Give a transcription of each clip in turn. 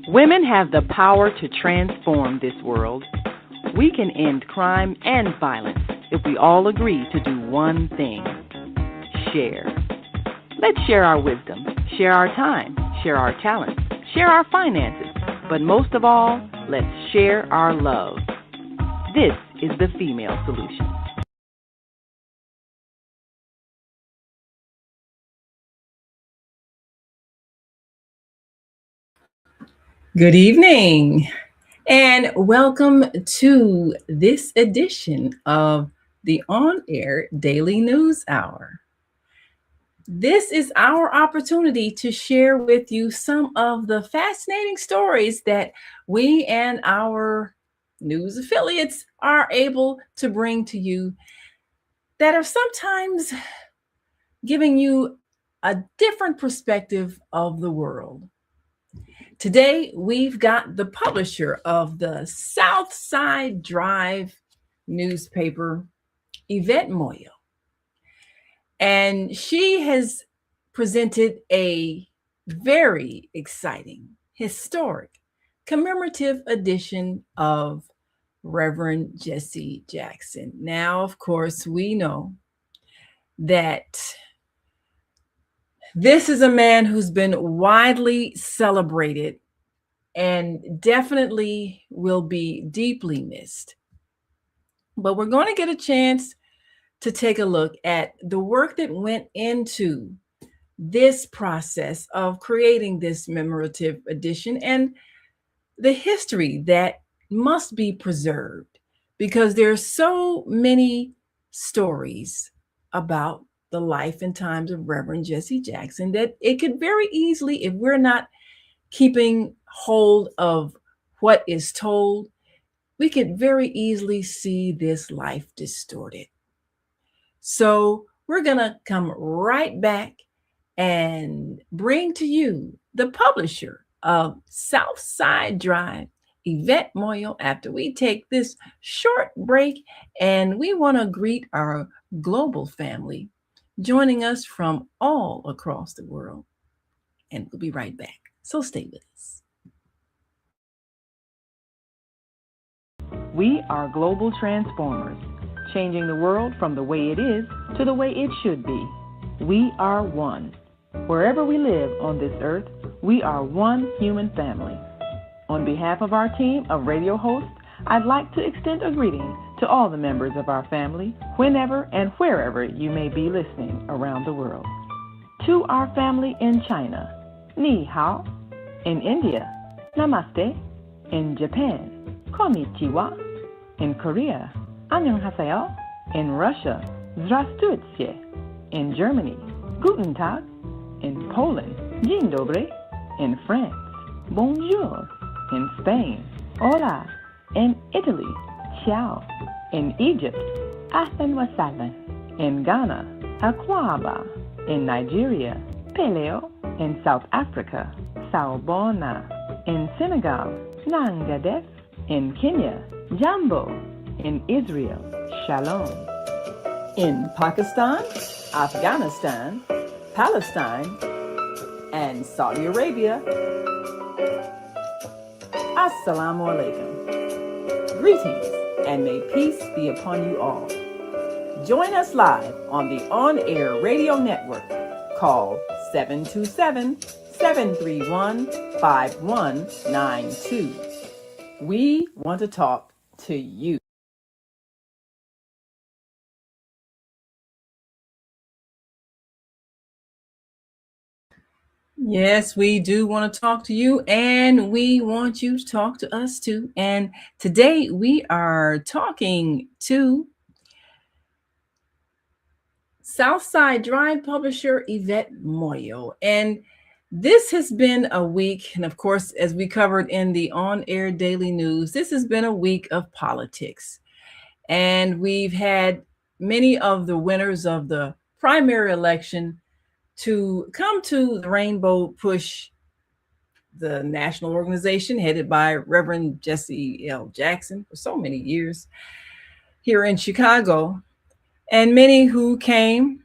Women have the power to transform this world. We can end crime and violence if we all agree to do one thing: share. Let's share our wisdom, share our time, share our talents, share our finances, but most of all, let's share our love. This is the Female Solution. Good evening, and welcome to this edition of the On Air Daily News Hour. This is our opportunity to share with you some of the fascinating stories that we and our news affiliates are able to bring to you that are sometimes giving you a different perspective of the world. Today, we've got the publisher of the South Side Drive newspaper, Yvette Moyo. And she has presented a very exciting, historic, commemorative edition of Reverend Jesse Jackson. Now, of course, we know that this is a man who's been widely celebrated and definitely will be deeply missed. But we're going to get a chance to take a look at the work that went into this process of creating this commemorative edition and the history that must be preserved, because there are so many stories about the life and times of Reverend Jesse Jackson that it could very easily, if we're not keeping hold of what is told, we could very easily see this life distorted. So we're going to come right back and bring to you the publisher of South Side Drive, Yvette Moyo, after we take this short break. And we want to greet our global family joining us from all across the world. And we'll be right back. So stay with us. We are global transformers, changing the world from the way it is to the way it should be. We are one. Wherever we live on this earth, we are one human family. On behalf of our team of radio hosts, I'd like to extend a greeting to all the members of our family, whenever and wherever you may be listening around the world. To our family in China, Ni Hao. In India, Namaste. In Japan, Konnichiwa. In Korea, Annyeonghaseyo. In Russia, Здравствуйте. In Germany, Guten Tag. In Poland, Dzień dobry. In France, Bonjour. In Spain, Hola. In Italy, Ciao. In Egypt, Ahlan wa sahlan. In Ghana, Akwaba. In Nigeria, Peleo. In South Africa, Sawubona. In Senegal, Nangadef. In Kenya, Jambo. In Israel, Shalom. In Pakistan, Afghanistan, Palestine, and Saudi Arabia, Assalamu alaikum. Greetings, and may peace be upon you all. Join us live on the On Air Radio Network. Call 727-731-5192. We want to talk to you. Yes, we do want to talk to you, and we want you to talk to us too. And today we are talking to Southside Drive publisher Yvette Moyo. And this has been a week, and of course, as we covered in the on-air daily news, this has been a week of politics. And we've had many of the winners of the primary election to come to the Rainbow Push, the national organization headed by Reverend Jesse L. Jackson for so many years here in Chicago, and many who came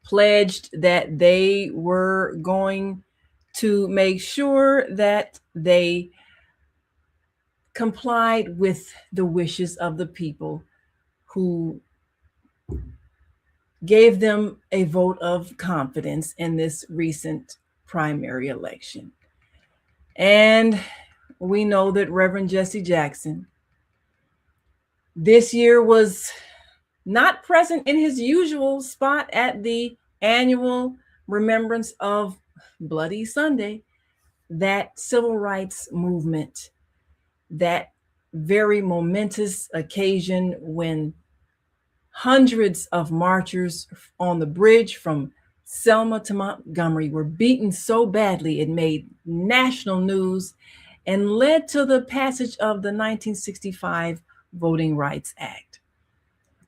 pledged that they were going to make sure that they complied with the wishes of the people who gave them a vote of confidence in this recent primary election. And we know that Reverend Jesse Jackson this year was not present in his usual spot at the annual remembrance of Bloody Sunday, that civil rights movement, that very momentous occasion when hundreds of marchers on the bridge from Selma to Montgomery were beaten so badly it made national news and led to the passage of the 1965 Voting Rights Act.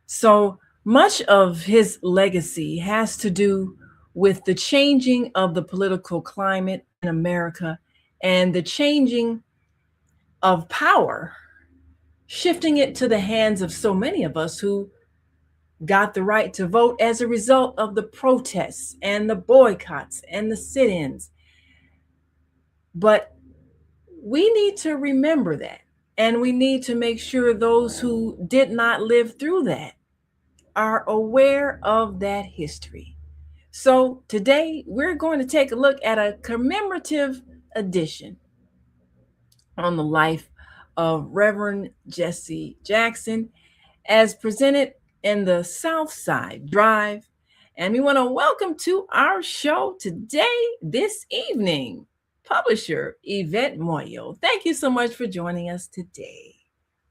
So much of his legacy has to do with the changing of the political climate in America and the changing of power, shifting it to the hands of so many of us who got the right to vote as a result of the protests and the boycotts and the sit-ins. But we need to remember that, and we need to make sure those who did not live through that are aware of that history. So today we're going to take a look at a commemorative edition on the life of Reverend Jesse Jackson as presented in the Southside Drive. And we want to welcome to our show today, this evening, publisher Yvette Moyo. Thank you so much for joining us today.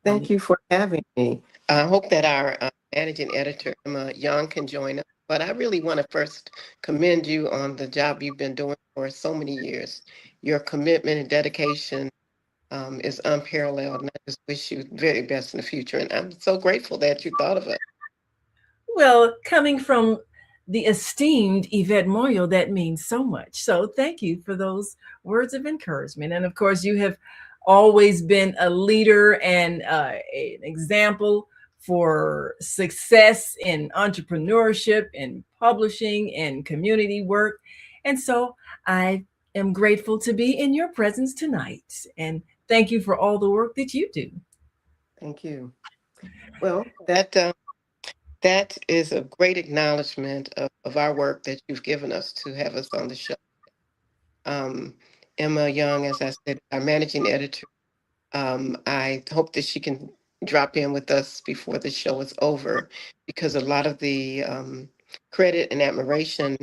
Thank you for having me. I hope that our managing editor, Emma Young, can join us. But I really want to first commend you on the job you've been doing for so many years. Your commitment and dedication is unparalleled, and I just wish you the very best in the future. And I'm so grateful that you thought of it. Well, coming from the esteemed Yvette Moyo, that means so much. So thank you for those words of encouragement. And of course, you have always been a leader and an example for success in entrepreneurship and publishing and community work. And so I am grateful to be in your presence tonight. And thank you for all the work that you do. Thank you. Well, that is a great acknowledgement of our work that you've given us to have us on the show. Emma Young, as I said, our managing editor. I hope that she can drop in with us before the show is over, because a lot of the credit and admiration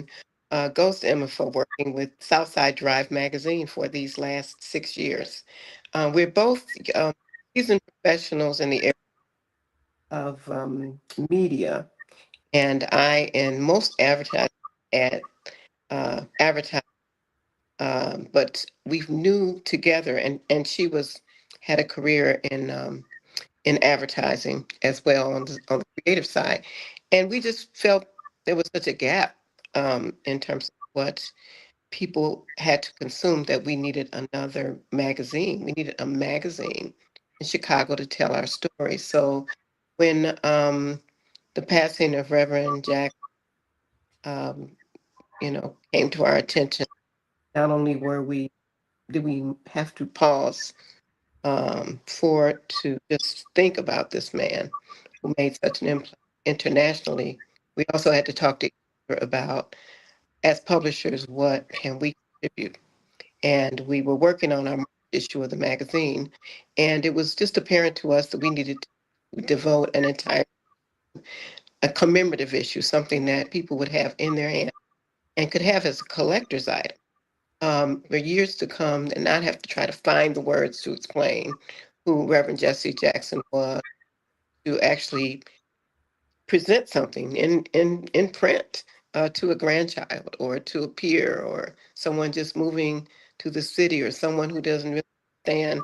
goes to Emma for working with Southside Drive magazine for these last 6 years. We're both seasoned professionals in the area of media, and I in most advertising advertising, but we knew together, and she had a career in advertising as well on the creative side, and we just felt there was such a gap in terms of what people had to consume, that we needed another magazine. We needed a magazine in Chicago to tell our story. So when the passing of Reverend Jack, came to our attention, not only did we have to pause to just think about this man who made such an impact internationally, we also had to talk to each other about, as publishers, what can we contribute? And we were working on our issue of the magazine, and it was just apparent to us that we needed to devote a commemorative issue, something that people would have in their hand and could have as a collector's item for years to come, and not have to try to find the words to explain who Reverend Jesse Jackson was, to actually present something in print to a grandchild or to a peer or someone just moving to the city, or someone who doesn't really understand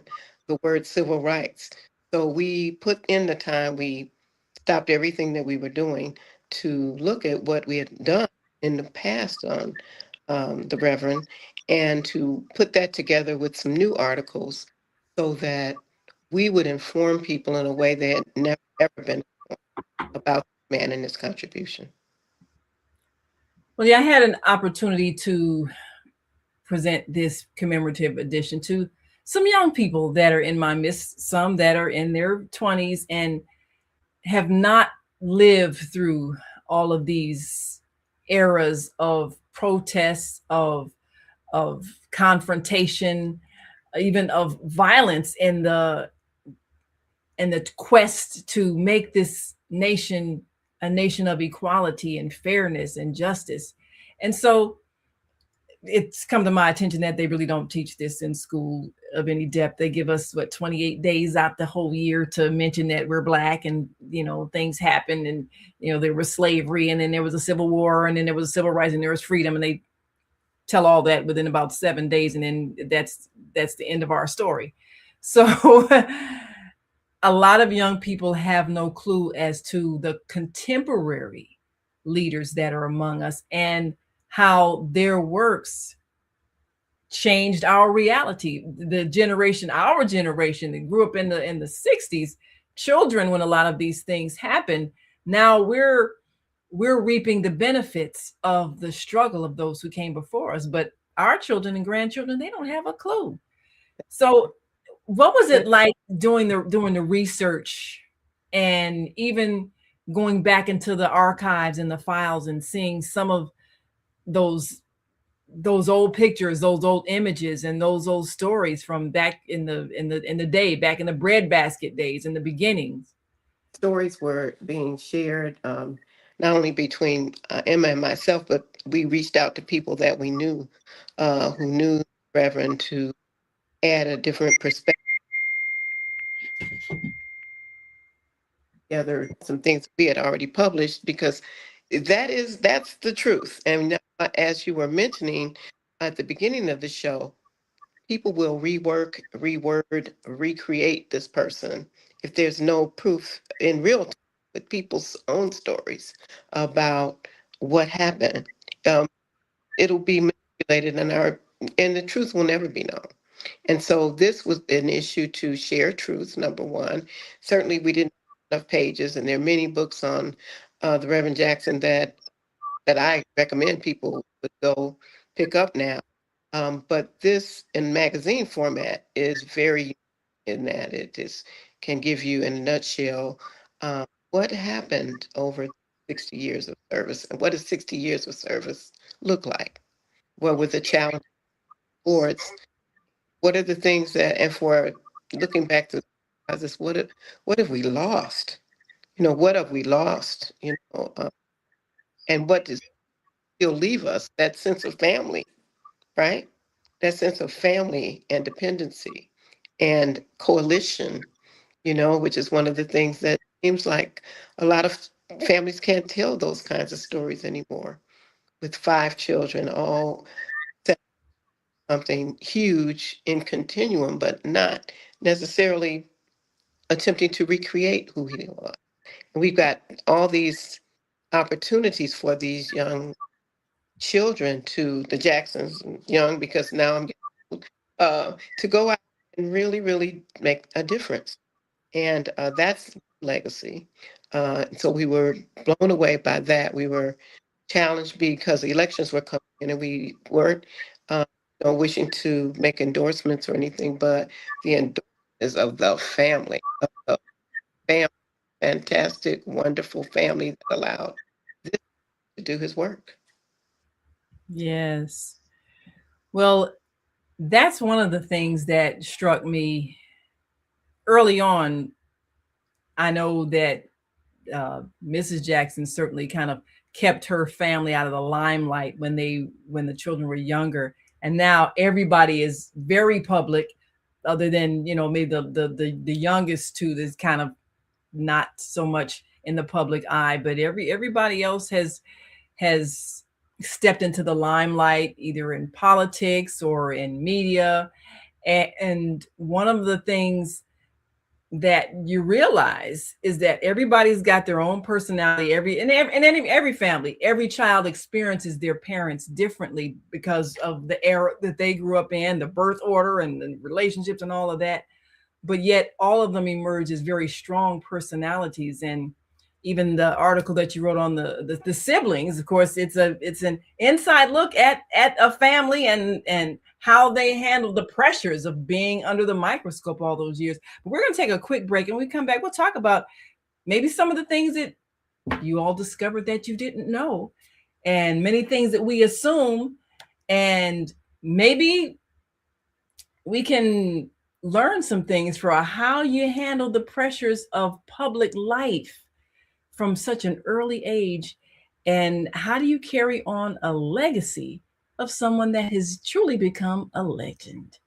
the word civil rights. So we put in the time, we stopped everything that we were doing to look at what we had done in the past on the Reverend, and to put that together with some new articles so that we would inform people in a way they had never ever been about the man and his contribution. Well, yeah, I had an opportunity to present this commemorative edition to some young people that are in my midst, some that are in their 20s and have not lived through all of these eras of protests, of confrontation, even of violence in the quest to make this nation a nation of equality and fairness and justice. And so it's come to my attention that they really don't teach this in school of any depth. They give us 28 days out the whole year to mention that we're Black, and things happen, and there was slavery, and then there was a civil war, and then there was civil rights, and there was freedom, and they tell all that within about 7 days, and then that's the end of our story. So a lot of young people have no clue as to the contemporary leaders that are among us and how their works changed our reality. Our generation that grew up in the 60s, children, when a lot of these things happened, now we're reaping the benefits of the struggle of those who came before us. But our children and grandchildren, they don't have a clue. So what was it like doing the research and even going back into the archives and the files and seeing some of those old pictures, those old images, and those old stories from back in the day, back in the breadbasket days, in the beginnings? Stories were being shared, not only between Emma and myself, but we reached out to people that we knew, who knew the Reverend, to add a different perspective together, some things we had already published, because that's the truth. And as you were mentioning at the beginning of the show, people will rework, reword, recreate this person if there's no proof in real time with people's own stories about what happened. Um, it'll be manipulated, and the truth will never be known. And so this was an issue to share truth, number one. Certainly, we didn't have enough pages, and there are many books on the Reverend Jackson that I recommend people would go pick up now. But this in magazine format is very unique in that it is can give you in a nutshell what happened over 60 years of service, and what does 60 years of service look like? What were the challenges, boards? What are the things that, and for looking back to this, what have we lost? What have we lost? And what does still leave us? That sense of family, right? That sense of family and dependency and coalition, which is one of the things that seems like a lot of families can't tell those kinds of stories anymore, with 5 children, all set something huge in continuum, but not necessarily attempting to recreate who he was. And we've got all these opportunities for these young children, to the Jacksons, young because now I'm to go out and really, really make a difference. And that's legacy. So we were blown away by that. We were challenged because elections were coming in, and we weren't uh, wishing to make endorsements or anything, but the endorsements of the family, of the family, fantastic, wonderful family that allowed this to do his work. Yes. Well, that's one of the things that struck me early on. I know that Mrs. Jackson certainly kind of kept her family out of the limelight when the children were younger, and now everybody is very public, other than maybe the youngest two that's kind of not so much in the public eye, but everybody else has stepped into the limelight, either in politics or in media. And one of the things that you realize is that everybody's got their own personality. Every family, every child experiences their parents differently because of the era that they grew up in, the birth order and the relationships and all of that. But yet all of them emerge as very strong personalities. And even the article that you wrote on the siblings, of course, it's an inside look at a family and how they handle the pressures of being under the microscope all those years. But we're going to take a quick break, and when we come back, we'll talk about maybe some of the things that you all discovered that you didn't know, and many things that we assume, and maybe we can learn some things for how you handle the pressures of public life from such an early age, and how do you carry on a legacy of someone that has truly become a legend.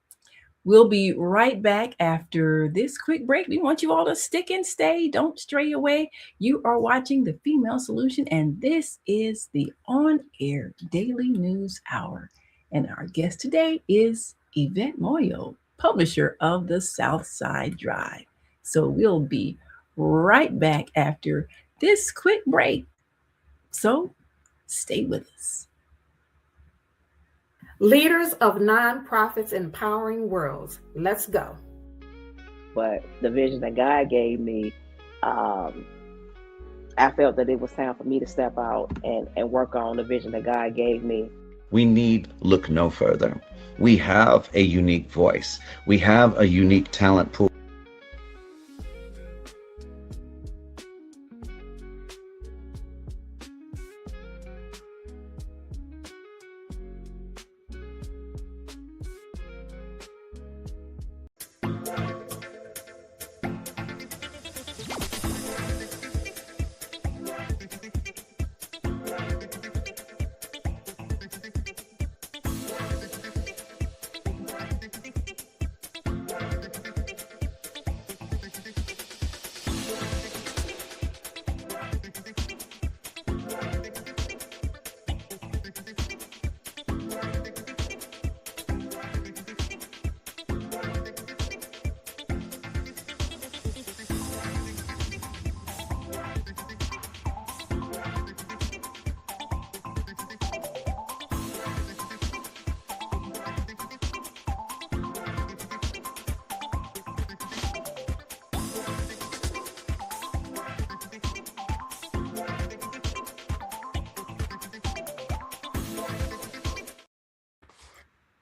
We'll be right back after this quick break. We want you all to stick and stay. Don't stray away. You are watching The Female Solution, and this is the On Air Daily News Hour. And our guest today is Yvette Moyo, publisher of the South Side Drive. So we'll be right back after this quick break. So stay with us. Leaders of nonprofits empowering worlds. Let's go. But the vision that God gave me, I felt that it was time for me to step out and work on the vision that God gave me. We need look no further. We have a unique voice. We have a unique talent pool.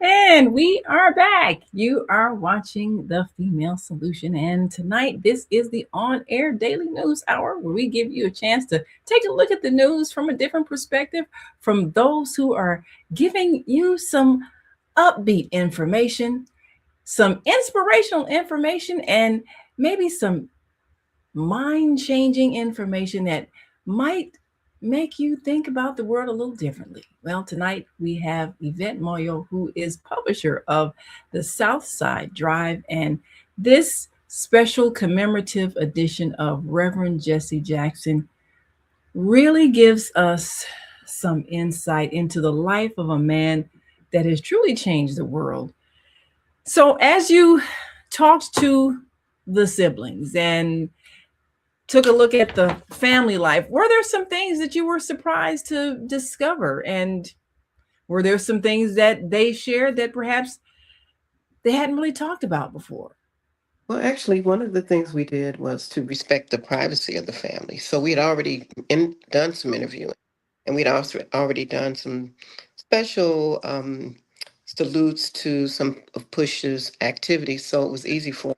And we are back. You are watching The Female Solution. And tonight, this is the On Air Daily News Hour, where we give you a chance to take a look at the news from a different perspective, from those who are giving you some upbeat information, some inspirational information, and maybe some mind-changing information that might make you think about the world a little differently. Well, tonight we have Yvette Moyo, who is publisher of the South Side Drive, and this special commemorative edition of Reverend Jesse Jackson really gives us some insight into the life of a man that has truly changed the world. So as you talked to the siblings and took a look at the family life, were there some things that you were surprised to discover? And were there some things that they shared that perhaps they hadn't really talked about before? Well, actually, one of the things we did was to respect the privacy of the family. So we had already done some interviewing, and we'd also already done some special salutes to some of Push's activities. So it was easy for.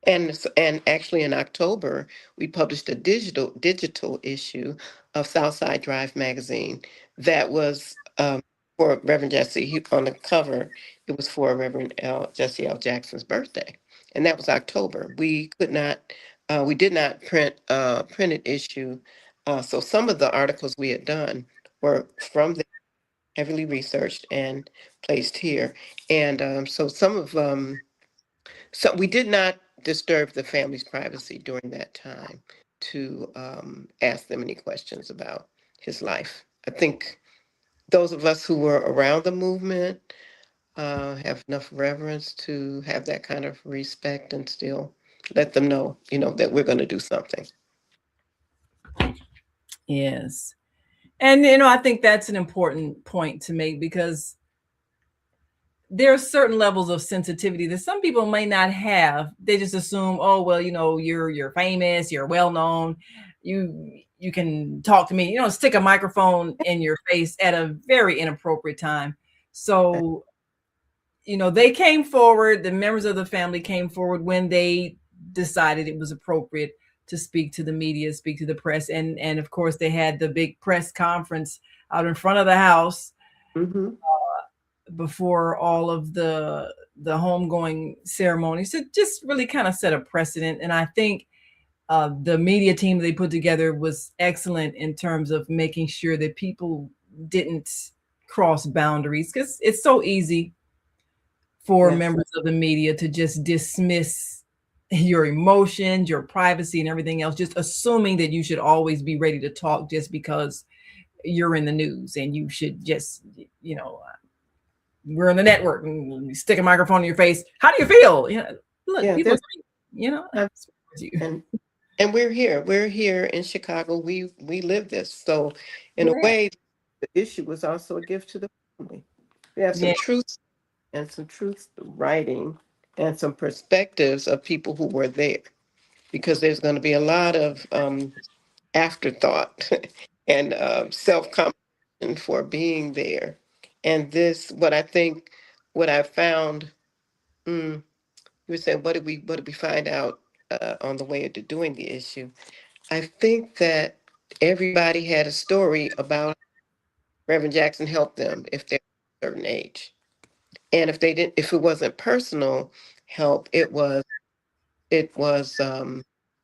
And actually in October, we published a digital issue of Southside Drive magazine that was for Reverend Jesse. On the cover, it was for Reverend Jesse L. Jackson's birthday, and that was October. We did not print printed issue, so some of the articles we had done were from the heavily researched and placed here, and so some of so we did not disturb the family's privacy during that time to ask them any questions about his life. I think those of us who were around the movement have enough reverence to have that kind of respect and still let them know, that we're going to do something. Yes. And, I think that's an important point to make, because there are certain levels of sensitivity that some people may not have. They just assume, oh, well, you're famous, you're well known, you can talk to me, stick a microphone in your face at a very inappropriate time. So, they came forward, the members of the family came forward when they decided it was appropriate to speak to the media, speak to the press. And of course, they had the big press conference out in front of the house before all of the homegoing ceremonies to just really kind of set a precedent. And I think the media team they put together was excellent in terms of making sure that people didn't cross boundaries, because it's so easy for members of the media to just dismiss your emotions, your privacy, and everything else, just assuming that you should always be ready to talk just because you're in the news and you should just, we're in the network and you stick a microphone in your face. How do you feel? Look, people, and we're here in Chicago. We live this. So in a way, the issue was also a gift to the family. We have some truth and some truth writing and some perspectives of people who were there, because there's going to be a lot of afterthought and self-compassion for being there. And this, what I found, you were saying, what did we find out on the way to doing the issue? I think that everybody had a story about Reverend Jackson helped them if they're a certain age. And if it wasn't personal help, it was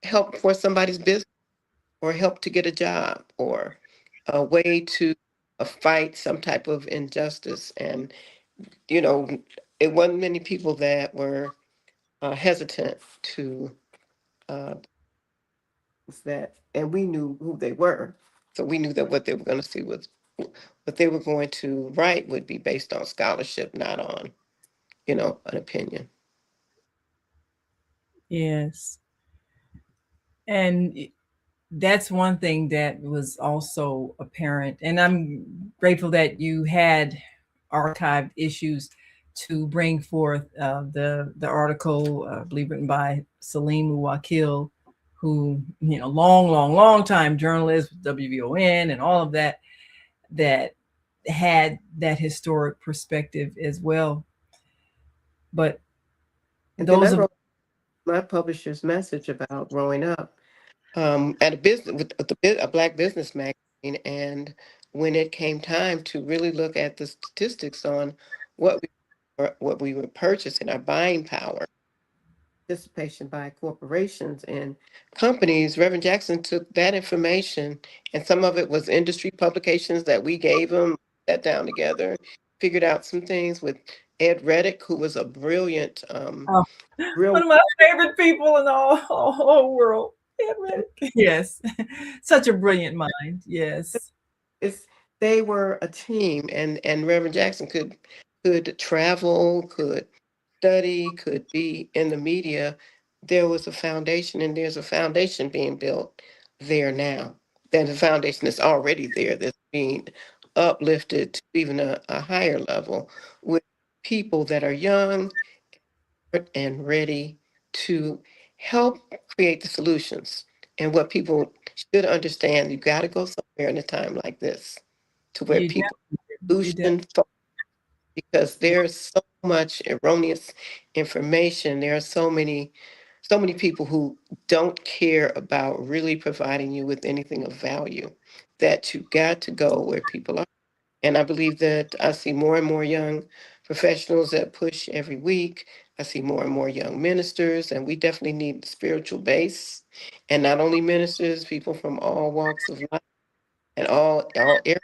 help for somebody's business, or help to get a job, or a way to fight some type of injustice. And it wasn't many people that were hesitant to that, and we knew who they were, so we knew that what they were going to see was what they were going to write would be based on scholarship, not on an opinion. Yes. And that's one thing that was also apparent. And I'm grateful that you had archived issues to bring forth the article, I believe written by Salim Muwakil, who, long time journalist, WVON and all of that had that historic perspective as well. But and those of my publisher's message about growing up at a business with a Black business magazine, and when it came time to really look at the statistics on what we were purchasing, our buying power, participation by corporations and companies, Reverend Jackson took that information, and some of it was industry publications that we gave him, sat down together, figured out some things with Ed Reddick, who was a brilliant, one of my favorite people in the whole world. Ed Reddick. Yes, such a brilliant mind. Yes, they were a team, and Reverend Jackson could travel, could study, could be in the media. There was a foundation, and there's a foundation being built there now. Then the foundation is already there, that's being uplifted to even a higher level with people that are young and ready to help create the solutions. And what people should understand, you got to go somewhere in a time like this to where people solution, because there's so much erroneous information. There are so many people who don't care about really providing you with anything of value, that you got to go where people are. And I believe that I see more and more young professionals that push every week. I see more and more young ministers, and we definitely need the spiritual base. And not only ministers, people from all walks of life and all areas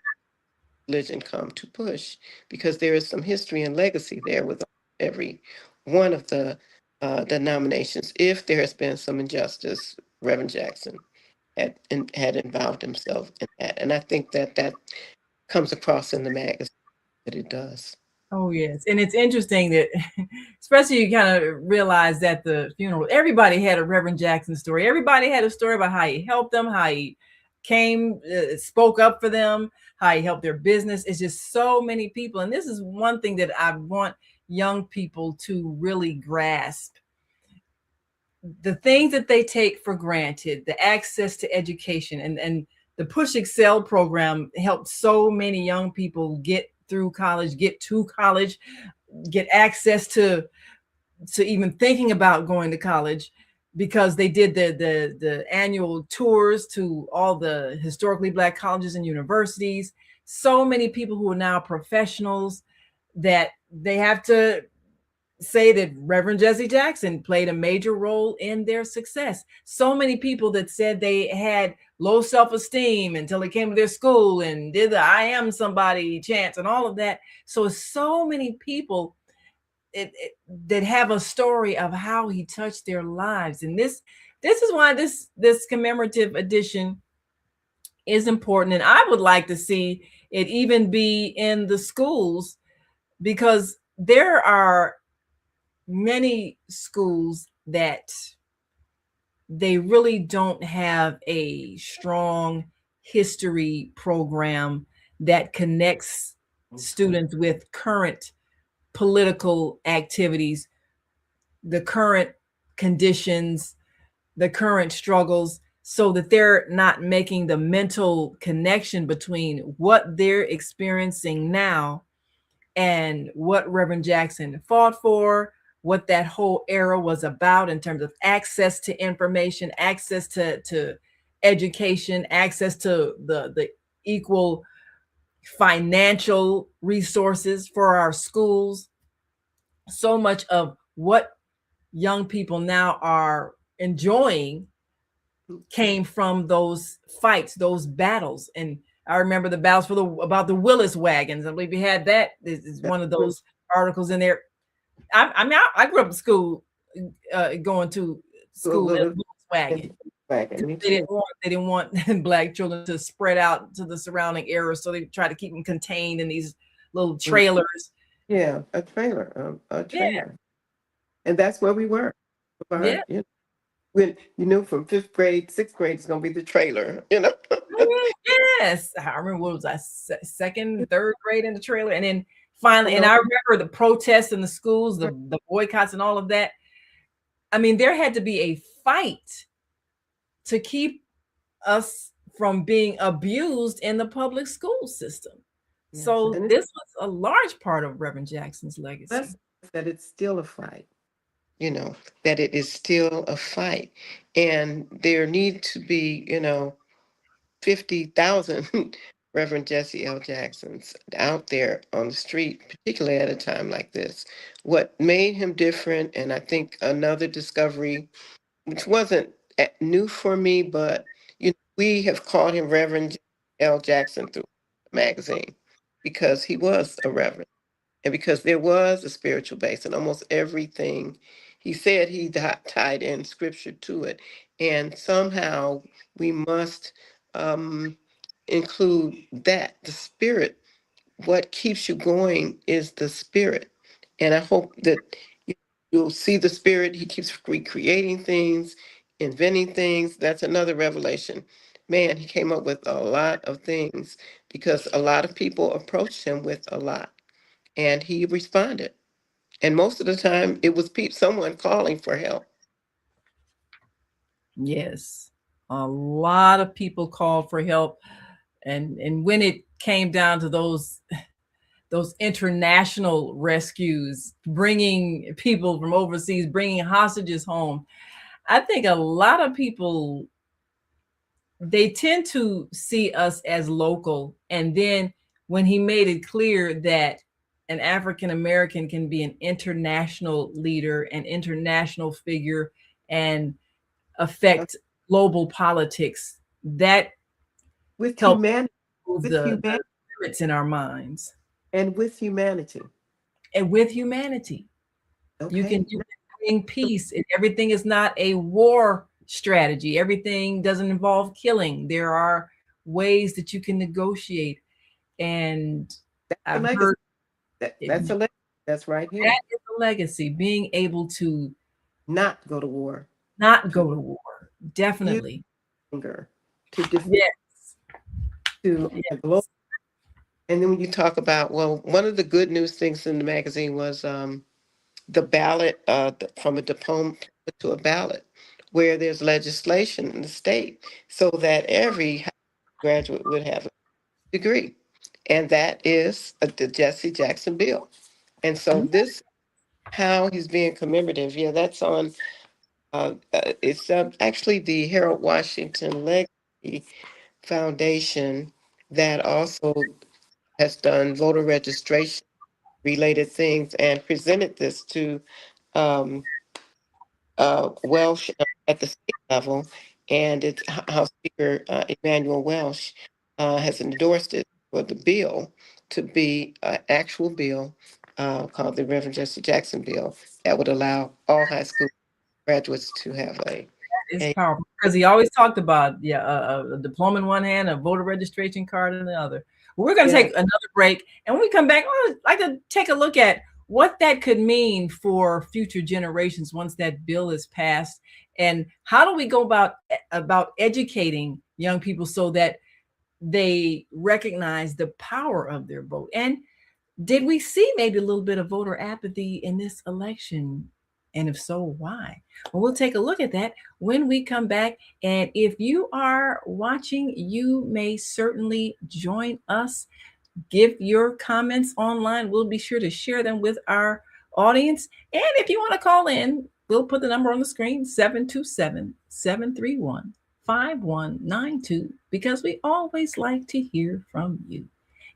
religion come to push, because there is some history and legacy there with every one of the denominations. If there has been some injustice, Reverend Jackson had involved himself in that. And I think that comes across in the magazine, that it does. Oh, yes. And it's interesting that, especially you kind of realize that the funeral, everybody had a Reverend Jackson story. Everybody had a story about how he helped them, how he came, spoke up for them, how he helped their business. It's just so many people. And this is one thing that I want young people to really grasp. the things that they take for granted, the access to education, and the Push Excel program helped so many young people get through college, get to college, get access to even thinking about going to college, because they did the annual tours to all the historically Black colleges and universities. So many people who are now professionals that they have to say that Reverend Jesse Jackson played a major role in their success. So many people that said they had low self-esteem until they came to their school and did the I am somebody chants and all of that. So many people that have a story of how he touched their lives. And this is why this commemorative edition is important. And I would like to see it even be in the schools, because there are many schools that they really don't have a strong history program that connects students with current political activities, the current conditions, the current struggles, so that they're not making the mental connection between what they're experiencing now and what Reverend Jackson fought for, what that whole era was about in terms of access to information, access to education, access to the equal financial resources for our schools. So much of what young people now are enjoying came from those fights, those battles. And I remember the battles about the Willis wagons. I believe we had that. This is one of those articles in there. I grew up in school, going to school in a Willis wagon. They didn't want Black children to spread out to the surrounding areas, so they tried to keep them contained in these little trailers. Yeah, a trailer. Yeah. And that's where we were. Yeah. You know, when from 5th grade, 6th grade is going to be the trailer, Yes, I remember what was I, 2nd, 3rd grade in the trailer, and then finally, and I remember the protests in the schools, the boycotts and all of that. I mean, there had to be a fight to keep us from being abused in the public school system. Yes. So this was a large part of Reverend Jackson's legacy. That it's still a fight, that it is still a fight. And there need to be, 50,000 Reverend Jesse L. Jacksons out there on the street, particularly at a time like this. What made him different, and I think another discovery, which wasn't new for me, but we have called him Reverend L. Jackson through the magazine because he was a reverend, and because there was a spiritual base in almost everything he said. He tied in scripture to it, and somehow we must include that the spirit. What keeps you going is the spirit, and I hope that you'll see the spirit. He keeps recreating things, inventing things. That's another revelation. Man, he came up with a lot of things because a lot of people approached him with a lot, and he responded. And most of the time, it was someone calling for help. Yes, a lot of people called for help, and when it came down to those international rescues, bringing people from overseas, bringing hostages home, I think a lot of people, they tend to see us as local. And then when he made it clear that an African American can be an international leader, an international figure, and affect global politics, that with humanity, the spirits in our minds. And with humanity. Okay. You can bring peace, and everything is not a war strategy. Everything doesn't involve killing. There are ways that you can negotiate. And I've heard that's a legacy. That's right here. That is a legacy, being able to not go to war. Definitely. To defend. Yes. And then when you talk about, one of the good news things in the magazine was the ballot, from a diploma to a ballot. where there's legislation in the state so that every high school graduate would have a degree. And that is the Jesse Jackson bill. And so this, how he's being commemorative. Yeah, that's on, it's actually the Harold Washington Legacy Foundation that also has done voter registration related things and presented this to um, Welsh at the state level. And it's House Speaker Emmanuel Welsh has endorsed it for the bill to be an actual bill called the Reverend Jesse Jackson bill that would allow all high school graduates to have It's a powerful because he always talked about a diploma in one hand, a voter registration card in the other. We're going to yeah. take another break, and when we come back, I'd like to take a look at what that could mean for future generations once that bill is passed, and how do we go about educating young people so that they recognize the power of their vote. And did we see maybe a little bit of voter apathy in this election? And if so, why? Well, we'll take a look at that when we come back. And if you are watching, you may certainly join us. Give your comments online. We'll be sure to share them with our audience. And if you want to call in, we'll put the number on the screen, 727-731-5192, because we always like to hear from you.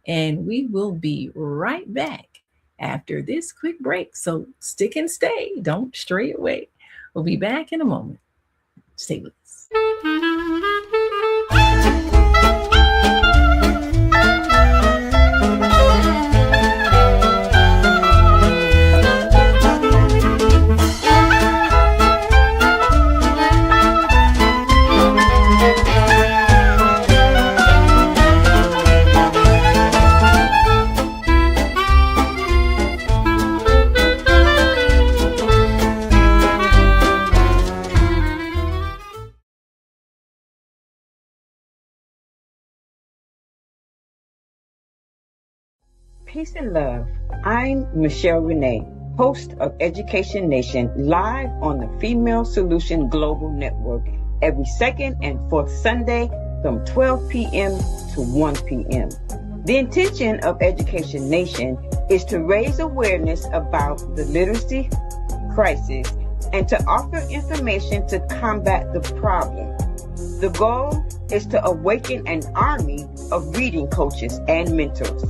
And we will be right back after this quick break. So stick and stay. Don't stray away. We'll be back in a moment. Stay with us. Peace and love. I'm Michelle Renee, host of Education Nation, live on the Female Solution Global Network every second and fourth Sunday from 12 p.m. to 1 p.m. The intention of Education Nation is to raise awareness about the literacy crisis and to offer information to combat the problem. The goal is to awaken an army of reading coaches and mentors.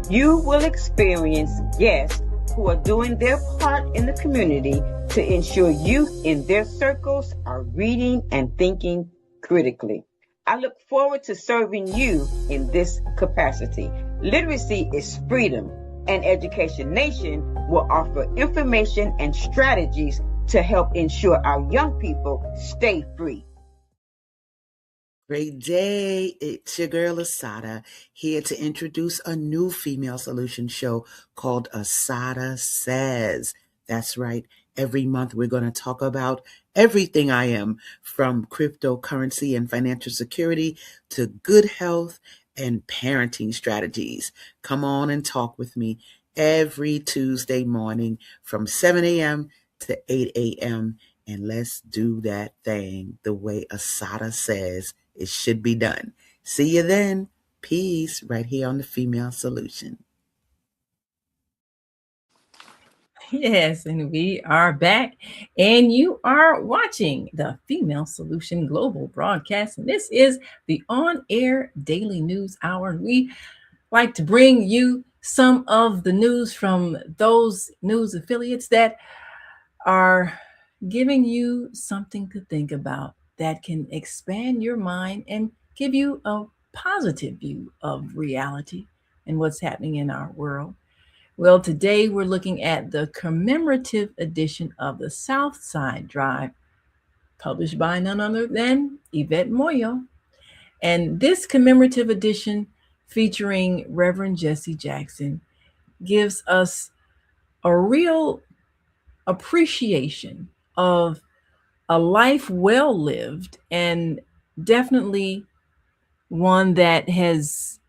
You will experience guests who are doing their part in the community to ensure youth in their circles are reading and thinking critically. I look forward to serving you in this capacity. Literacy is freedom, and Education Nation will offer information and strategies to help ensure our young people stay free. Great day. It's your girl Asada here to introduce a new female solution show called Asada Says. That's right. Every month we're going to talk about everything I am, from cryptocurrency and financial security to good health and parenting strategies. Come on and talk with me every Tuesday morning from 7 a.m. to 8 a.m. And let's do that thing the way Asada says it should be done. See you then. Peace, right here on the Female Solution. Yes, and we are back, and you are watching the Female Solution Global broadcast, and this is the on-air daily news hour. And we like to bring you some of the news from those news affiliates that are giving you something to think about that can expand your mind and give you a positive view of reality and what's happening in our world. Well, today we're looking at the commemorative edition of the South Side Drive, published by none other than Yvette Moyo. And this commemorative edition, featuring Reverend Jesse Jackson, gives us a real appreciation of a life well lived, and definitely one that has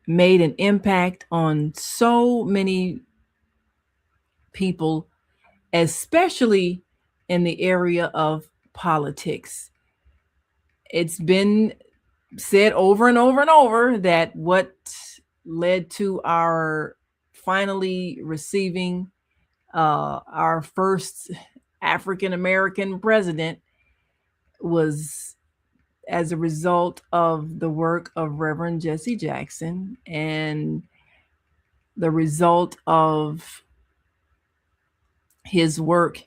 made an impact on so many people, especially in the area of politics. It's been said over and over and over that what led to our finally receiving our first African American president was as a result of the work of Reverend Jesse Jackson and the result of his work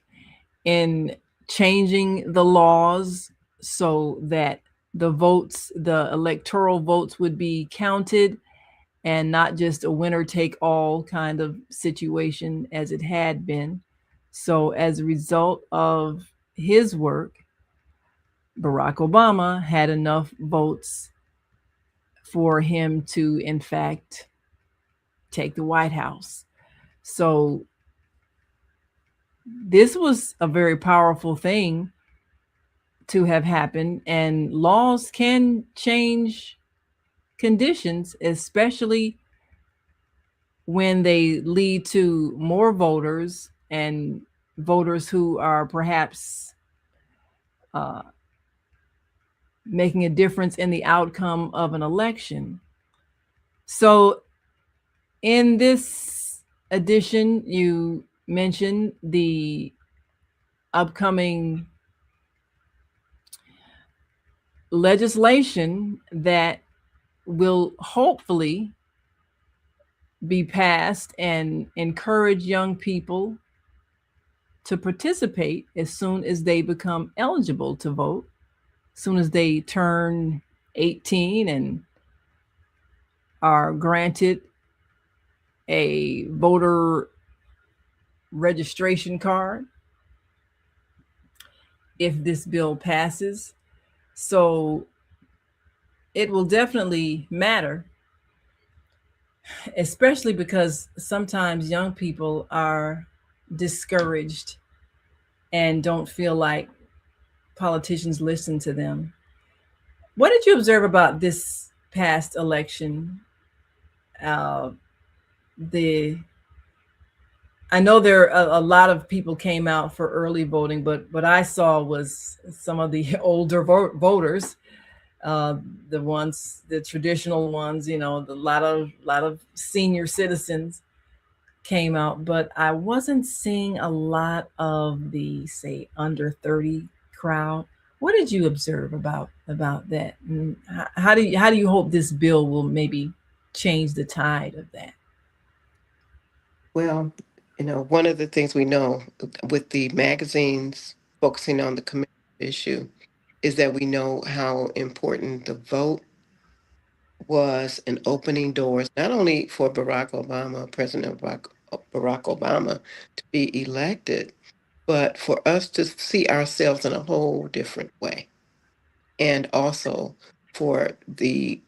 in changing the laws so that the votes, the electoral votes, would be counted and not just a winner take all kind of situation as it had been. So as a result of his work, Barack Obama had enough votes for him to, in fact, take the White House. So this was a very powerful thing to have happened, and laws can change conditions, especially when they lead to more voters and voters who are perhaps making a difference in the outcome of an election. So in this edition, you mentioned the upcoming legislation that will hopefully be passed and encourage young people to participate as soon as they become eligible to vote, as soon as they turn 18 and are granted a voter registration card, if this bill passes. So it will definitely matter, especially because sometimes young people are discouraged and don't feel like politicians listen to them. What did you observe about this past election? I know there a lot of people came out for early voting, but what I saw was some of the older voters, the traditional ones, a lot of senior citizens came out, but I wasn't seeing a lot of the, say, under 30 crowd. What did you observe about that? And how do you hope this bill will maybe change the tide of that? Well, one of the things we know with the magazines focusing on the community issue is that we know how important the vote was in opening doors, not only for President Barack Obama, to be elected, but for us to see ourselves in a whole different way. And also for the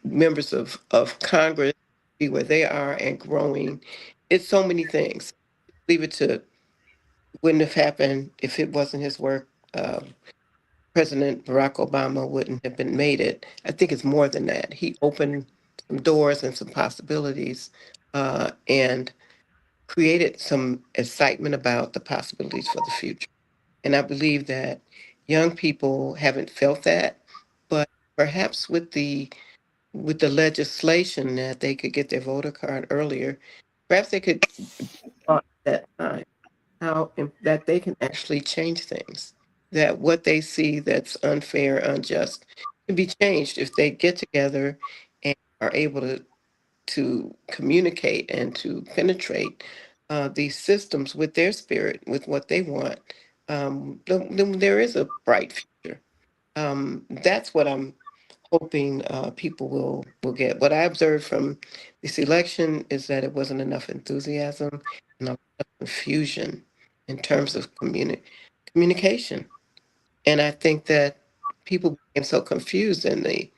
members of Congress be where they are and growing. It's so many things. Leave it to, wouldn't have happened if it wasn't his work. President Barack Obama wouldn't have been made it. I think it's more than that. He opened some doors and some possibilities and created some excitement about the possibilities for the future. And I believe that young people haven't felt that, but perhaps with the legislation that they could get their voter card earlier, perhaps they could at that time that they can actually change things. That what they see that's unfair, unjust, can be changed if they get together and are able to communicate and to penetrate these systems with their spirit, with what they want. Then there is a bright future. That's what I'm hoping people will get. What I observed from this election is that it wasn't enough enthusiasm and a lot of confusion in terms of communication. And I think that people became so confused and the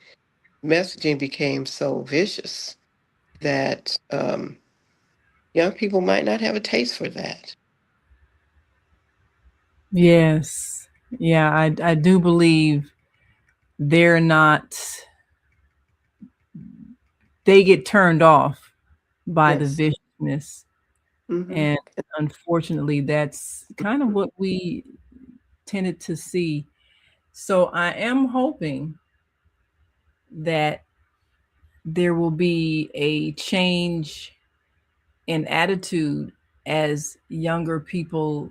messaging became so vicious that young people might not have a taste for that. Yes. Yeah, I do believe they get turned off by the Yes. viciousness. Mhm. And unfortunately, that's kind of what we tended to see. So I am hoping that there will be a change in attitude as younger people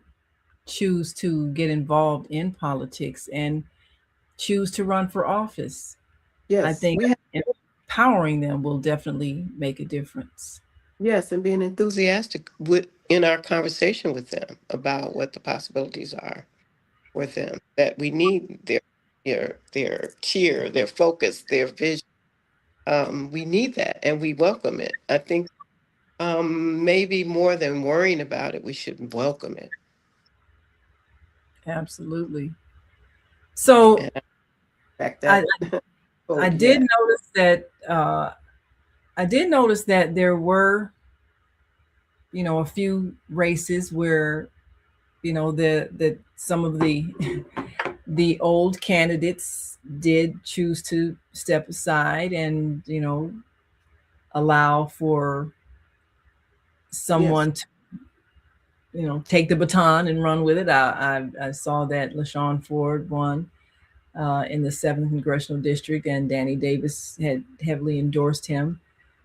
choose to get involved in politics and choose to run for office. I Yes, think empowering them will definitely make a difference. yes, and being enthusiastic in our conversation with them about what the possibilities are for them. That we need their cheer, their focus, their vision. We need that, and we welcome it. I think maybe more than worrying about it, we should welcome it. Absolutely. So And I expect I, that. I Oh, did yeah. notice that there were, a few races where, the some of the the old candidates did choose to step aside and, allow for Yes. someone to, take the baton and run with it. I saw that LaShawn Ford won in the 7th Congressional District, and Danny Davis had heavily endorsed him.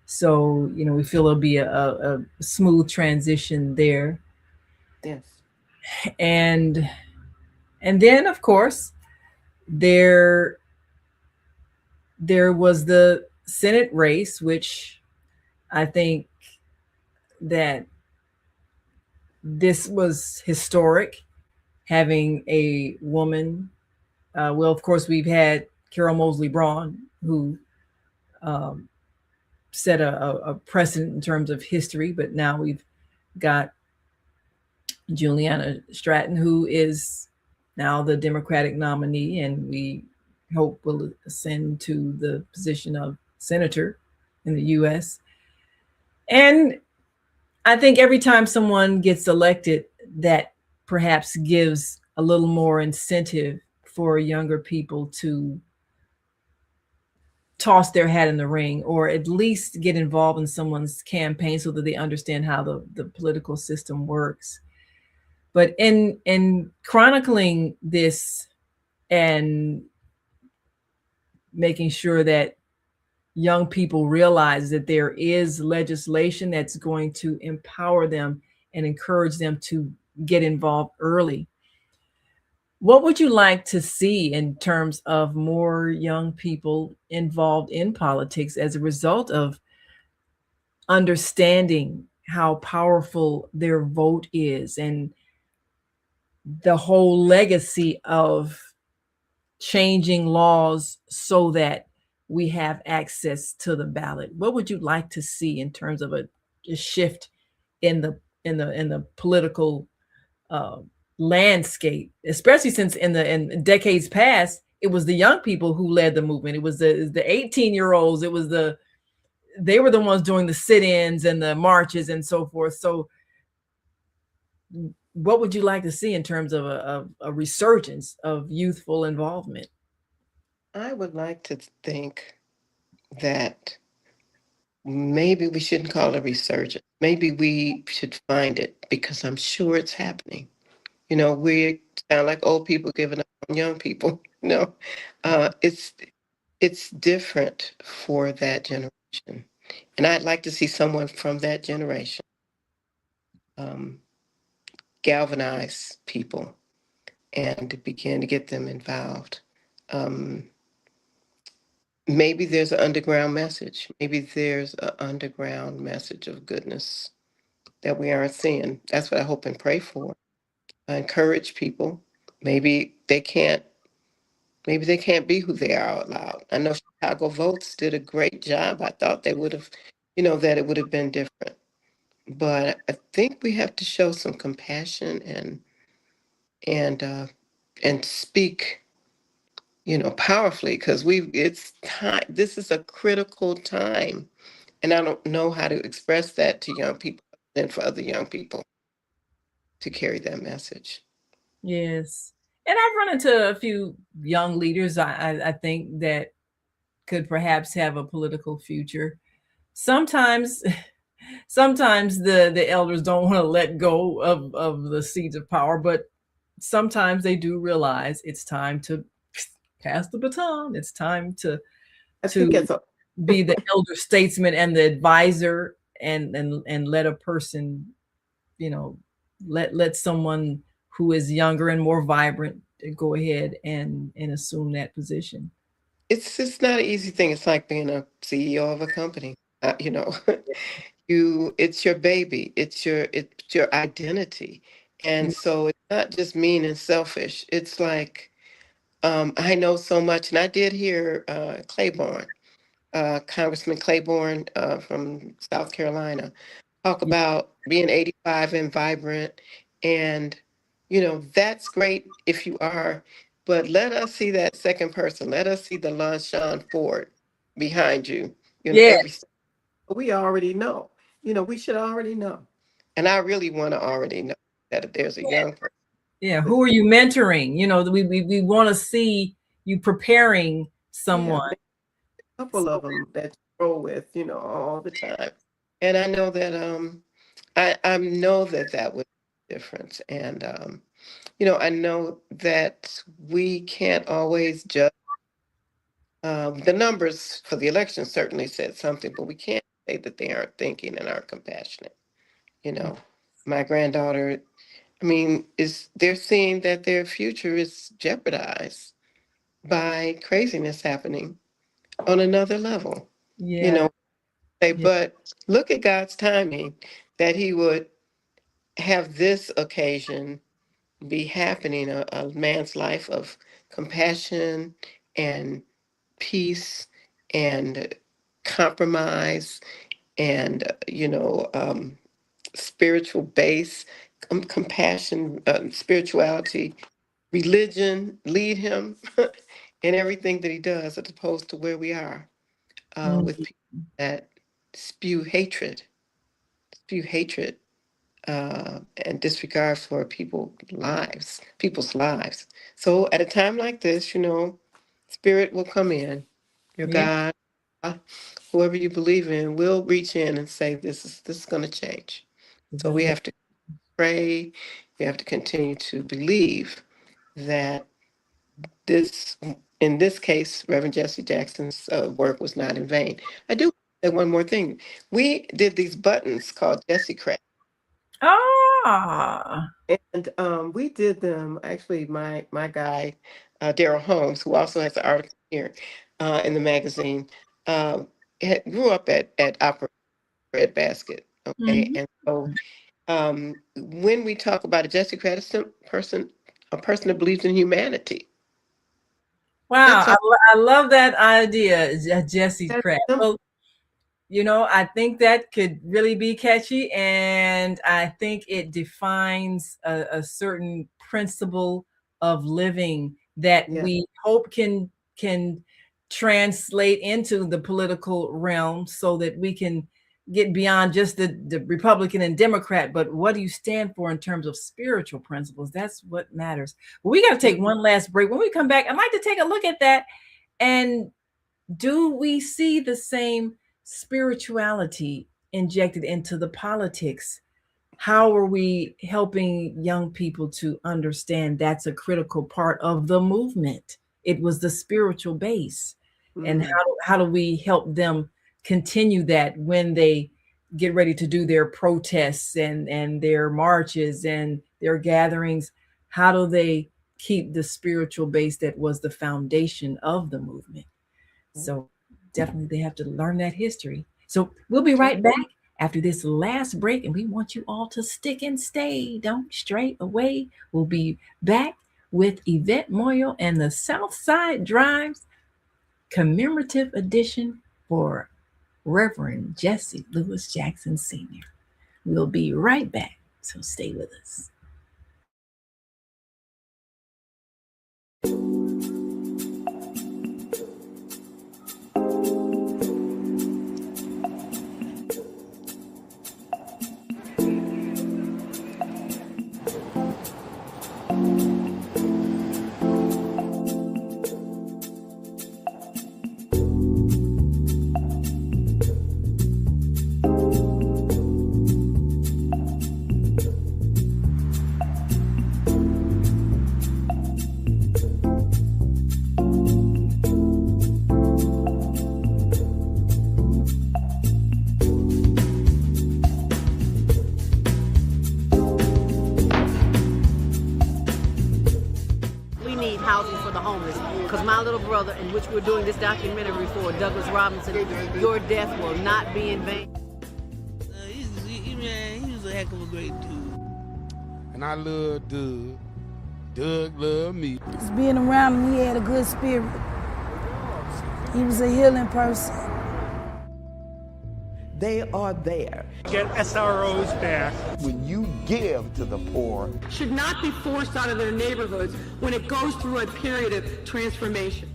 So, we feel there'll be a smooth transition there. Yes. And then, of course, there was the Senate race, which I think that this was historic, having a woman. Well, of course, we've had Carol Moseley Braun, who um, set a precedent in terms of history, but now we've got Juliana Stratton, who is now the Democratic nominee, and we hope will ascend to the position of senator in the U.S. And I think every time someone gets elected, that perhaps gives a little more incentive for younger people to toss their hat in the ring, or at least get involved in someone's campaign so that they understand how the political system works. But in chronicling this and making sure that young people realize that there is legislation that's going to empower them and encourage them to get involved early, what would you like to see in terms of more young people involved in politics as a result of understanding how powerful their vote is, and the whole legacy of changing laws so that we have access to the ballot? What would you like to see in terms of a shift in the political landscape, especially since in decades past, it was the young people who led the movement. It was the 18-year-olds. They were the ones doing the sit-ins and the marches and so forth. So what would you like to see in terms of a resurgence of youthful involvement? I would like to think that maybe we shouldn't call it a resurgence. Maybe we should find it, because I'm sure it's happening. We sound like old people giving up on young people. It's different for that generation, and I'd like to see someone from that generation um, galvanize people and to begin to get them involved. Um, Maybe there's an underground message. Maybe there's an underground message of goodness that we aren't seeing. That's what I hope and pray for. I encourage people. Maybe they can't. Maybe they can't be who they are out loud. I know Chicago Votes did a great job. I thought they would have, that it would have been different. But I think we have to show some compassion and speak, powerfully, because it's time. This is a critical time, and I don't know how to express that to young people than for other young people to carry that message. Yes. And I've run into a few young leaders I think that could perhaps have a political future. Sometimes sometimes the elders don't want to let go of the seeds of power, but sometimes they do realize it's time to pass the baton. It's time to be the elder statesman and the advisor, and let a person, let someone who is younger and more vibrant go ahead and assume that position. It's not an easy thing. It's like being a CEO of a company. It's your baby. It's your identity. And so it's not just mean and selfish. It's like, I know so much, and I did hear Claiborne, Congressman Claiborne from South Carolina, talk about being 85 and vibrant. And, that's great if you are, but let us see that second person. Let us see the LaShawn Ford behind you. We already know. We should already know. And I really want to already know that there's a young person. Yeah, who are you mentoring? We want to see you preparing someone. A couple of them that you roll with, all the time. And I know that I know that would be a difference. And I know that we can't always judge. The numbers for the election certainly said something, but we can't say that they aren't thinking and aren't compassionate. My granddaughter, they're seeing that their future is jeopardized by craziness happening on another level. But look at God's timing, that he would have this occasion be happening, a man's life of compassion and peace and compromise and, spiritual base, compassion, spirituality, religion lead him in everything that he does, as opposed to where we are with people that spew hatred, and disregard for people's lives. So at a time like this, Spirit will come in, your God, whoever you believe in, will reach in and say, this is going to change. So we have to pray. We have to continue to believe that in this case, Reverend Jesse Jackson's work was not in vain. I do say one more thing. We did these buttons called Jesse Craft. And we did them, actually, my guy, Daryl Holmes, who also has an article here in the magazine, grew up at Opera Bread Basket. Okay. And so when we talk about a Jesse Craft, a person that believes in humanity. Wow, I love that idea, Jesse Craft. Well, I think that could really be catchy, and I think it defines a certain principle of living that we hope can translate into the political realm, so that we can get beyond just the Republican and Democrat, but what do you stand for in terms of spiritual principles? That's what matters. Well, we got to take one last break. When we come back, I'd like to take a look at that. And do we see the same spirituality injected into the politics? How are we helping young people to understand that's a critical part of the movement? It was the spiritual base. And how do we help them continue that when they get ready to do their protests and their marches and their gatherings? How do they keep the spiritual base that was the foundation of the movement? So definitely they have to learn that history. So we'll be right back after this last break, and we want you all to stick and stay. Don't stray away. We'll be back with Yvette Moyo and the Southside Drives Commemorative Edition for Reverend Jesse Lewis Jackson Sr. We'll be right back, so stay with us. brother, in which we're doing this documentary for, Douglas Robinson, Your Death Will Not Be in Vain. He was a heck of a great dude. And I love Doug. Doug loved me. Just being around him, he had a good spirit. He was a healing person. They are there. Get SROs back. When you give to the poor, should not be forced out of their neighborhoods when it goes through a period of transformation.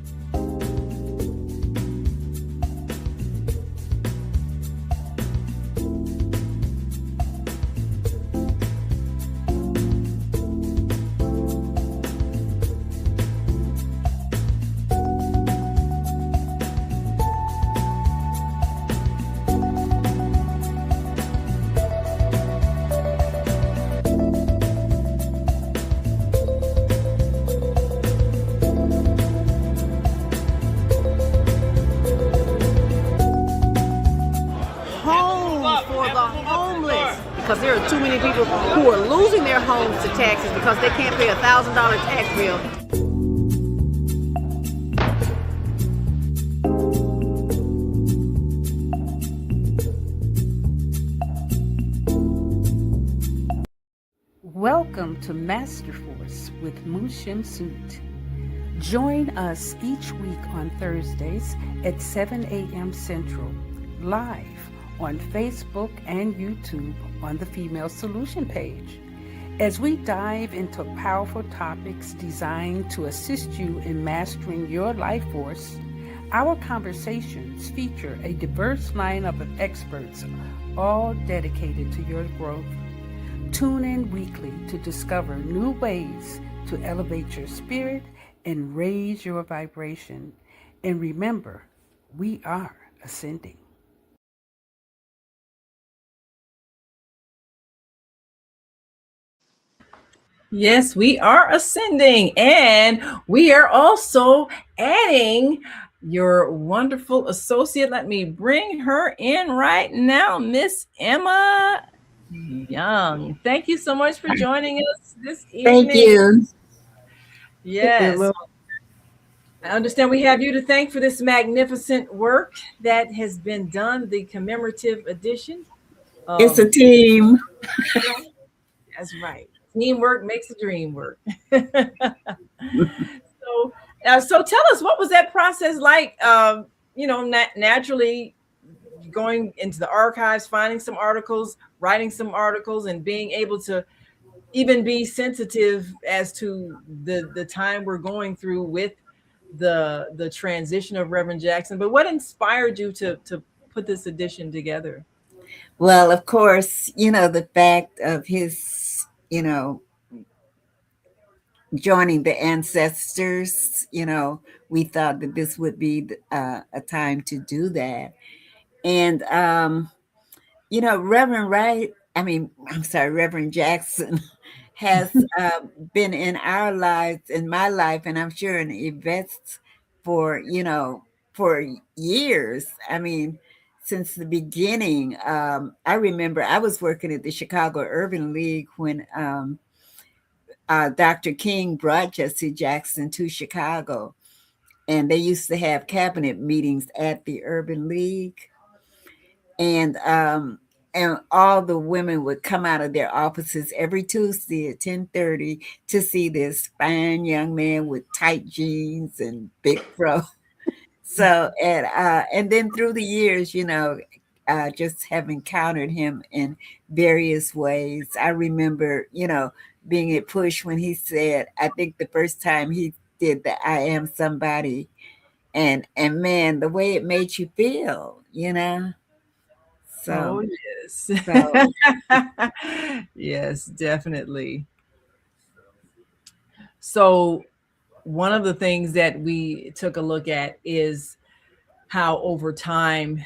Because there are too many people who are losing their homes to taxes because they can't pay a $1,000 tax bill. Welcome to Masterforce with Mushim Suit. Join us each week on Thursdays at 7 a.m. Central, live on Facebook and YouTube on the Female Solution page, as we dive into powerful topics designed to assist you in mastering your life force. Our conversations feature a diverse lineup of experts, all dedicated to your growth. Tune in weekly to discover new ways to elevate your spirit and raise your vibration. And remember, we are ascending. Yes, we are ascending, and we are also adding your wonderful associate. Let me bring her in right now, Miss Emma Young. Thank you so much for joining us this evening. Thank you. Yes. I understand we have you to thank for this magnificent work that has been done, the commemorative edition. It's a team. That's right. Teamwork makes the dream work. So tell us, what was that process like? Naturally going into the archives, finding some articles, writing some articles, and being able to even be sensitive as to the time we're going through with the transition of Reverend Jackson. But what inspired you to put this edition together? Well, of course, the fact of his joining the ancestors, we thought that this would be a time to do that. And, Reverend Jackson has been in our lives, in my life, and I'm sure in Yvette's for years. I mean, since the beginning. I remember I was working at the Chicago Urban League when Dr. King brought Jesse Jackson to Chicago, and they used to have cabinet meetings at the Urban League, and all the women would come out of their offices every Tuesday at 10:30 to see this fine young man with tight jeans and big fro. So, and then through the years, just have encountered him in various ways. I remember, being at Push when he said, I think the first time he did the I Am Somebody, and man, the way it made you feel, So, yes. Yes, definitely. So one of the things that we took a look at is how over time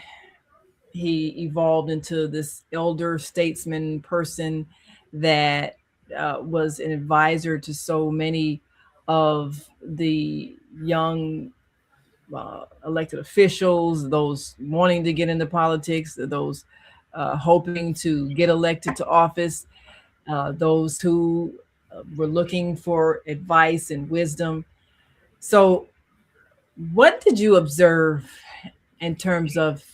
he evolved into this elder statesman person that was an advisor to so many of the young elected officials, those wanting to get into politics, those hoping to get elected to office, those who were looking for advice and wisdom. So what did you observe in terms of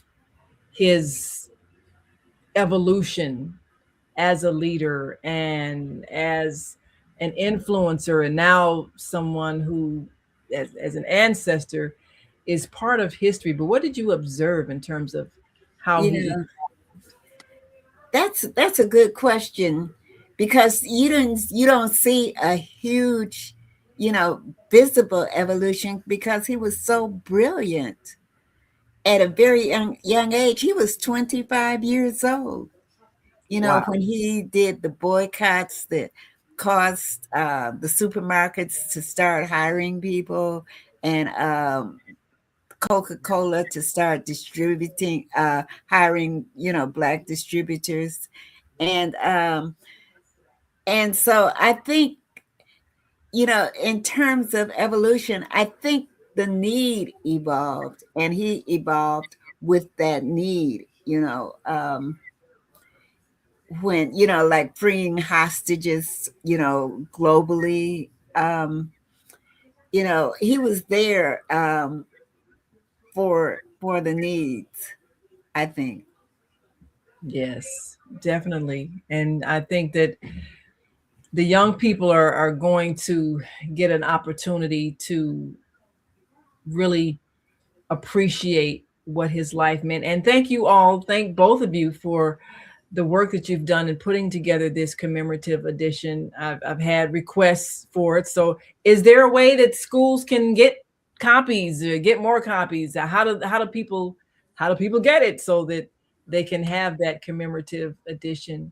his evolution as a leader and as an influencer, and now someone who, as an ancestor, is part of history? But what did you observe in terms of how he? That's a good question, because you don't see a huge, visible evolution, because he was so brilliant at a very young age. He was 25 years old. Wow. When he did the boycotts that caused the supermarkets to start hiring people, and Coca-Cola to start distributing, hiring, Black distributors. And so I think, in terms of evolution, I think the need evolved, and he evolved with that need, when, like freeing hostages, globally. He was there for the needs, I think. Yes, definitely. And I think that the young people are going to get an opportunity to really appreciate what his life meant. And thank both of you for the work that you've done in putting together this commemorative edition. I've had requests for it. So is there a way that schools can get copies or get more copies? How do people get it so that they can have that commemorative edition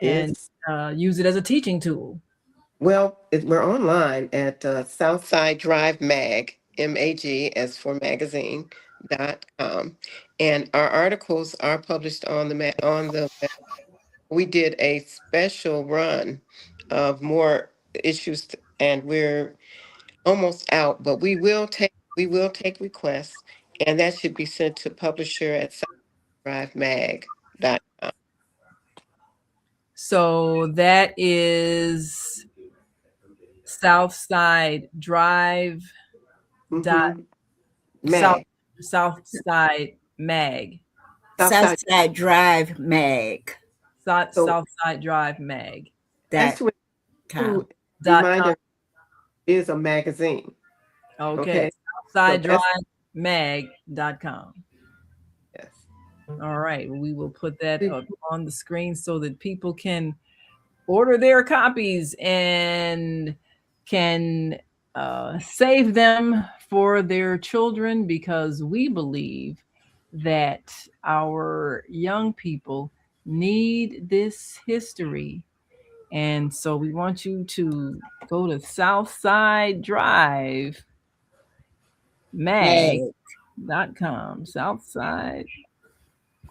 and use it as a teaching tool? Well, we're online at Southside Drive Mag, MAG as for magazine.com. And our articles are published on the we did a special run of more issues, and we're almost out, but we will take requests, and that should be sent to publisher at southdrivemag.com. So that is Southside Drive Mag. Southside Mag. Southside Drive Mag. Southside Drive Mag. That's what reminder is a magazine. Okay. SouthsideDriveMag.com. Yes. All right. We will put that up on the screen so that people can order their copies and can save them for their children, because we believe that our young people need this history. And so we want you to go to Southside Drive Mag.com. Southside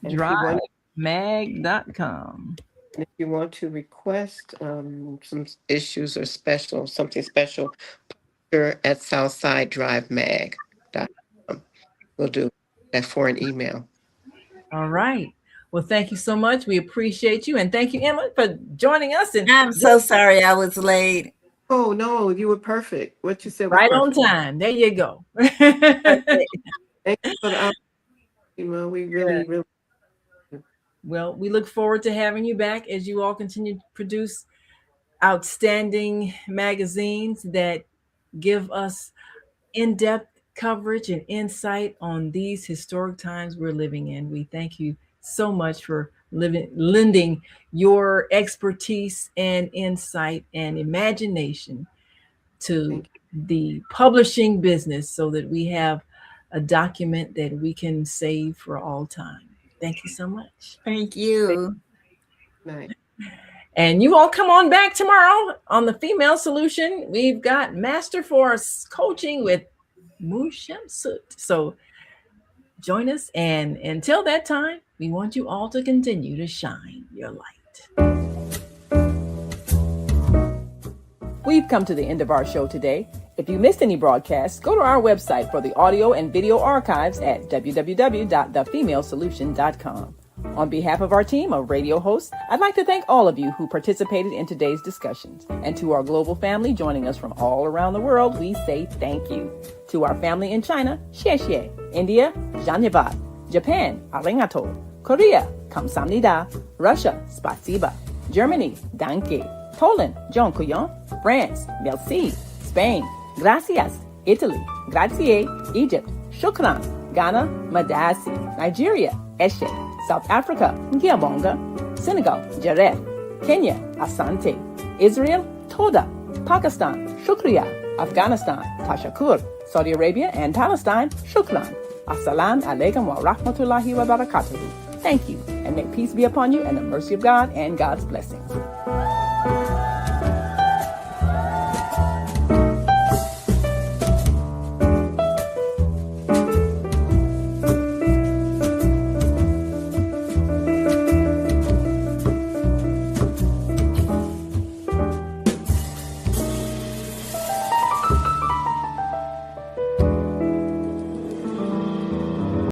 Drive Mag.com. If you want to request some issues or something special, at SouthsideDriveMag.com. We'll do that for an email. All right. Well, thank you so much. We appreciate you. And thank you, Emma, for joining us. And I'm so sorry I was late. Oh, no, you were perfect. What you said was right perfect. on time. There you go. Thank you for the opportunity. We really. Well, we look forward to having you back as you all continue to produce outstanding magazines that give us in-depth coverage and insight on these historic times we're living in. We thank you so much for lending your expertise and insight and imagination to the publishing business so that we have a document that we can save for all time. Thank you so much. Thank you. Nice. And you all come on back tomorrow on the Female Solution. We've got Master Force coaching with Mushem Sut. So join us. And until that time, we want you all to continue to shine your light. We've come to the end of our show today. If you missed any broadcasts, go to our website for the audio and video archives at www.thefemalesolution.com. On behalf of our team of radio hosts, I'd like to thank all of you who participated in today's discussions. And to our global family joining us from all around the world, we say thank you. To our family in China, xie xie. India, Dhanyavad. Japan, arigato. Korea, kamsamnida. Russia, spasiba. Germany, danke. Poland, dziękuję. France, merci. Spain, gracias. Italy, grazie. Egypt, shukran. Ghana, madasi. Nigeria, eshe. South Africa, ngiyabonga. Senegal, jareh. Kenya, asante. Israel, toda. Pakistan, shukriya. Afghanistan, tashakur. Saudi Arabia and Palestine, shukran. Assalamu alaikum wa rahmatullahi wa barakatuhu. Thank you, and may peace be upon you and the mercy of God and God's blessings.